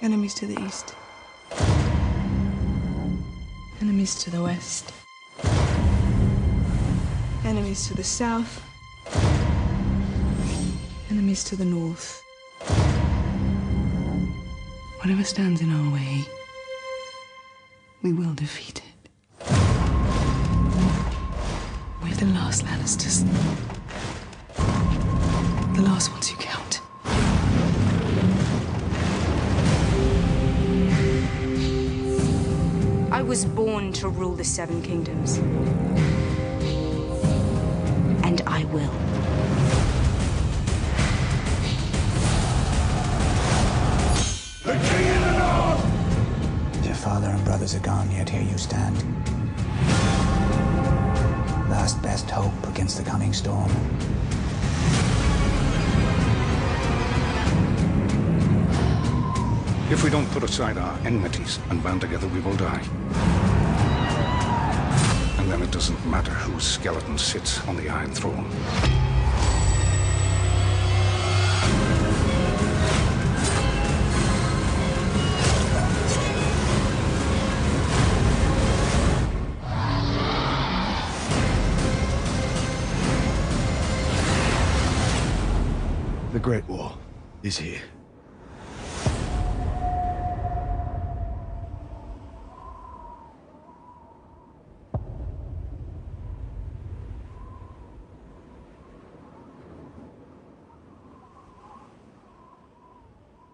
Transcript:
Enemies to the east. Enemies to the west. Enemies to the south. Enemies to the north. Whatever stands in our way, we will defeat it. We're the last Lannisters. The last ones who count. I was born to rule the Seven Kingdoms. And I will. The King in the North! Your father and brothers are gone, yet here you stand. Last best hope against the coming storm. If we don't put aside our enmities and band together, we will die. And then it doesn't matter whose skeleton sits on the Iron Throne. The Great War is here.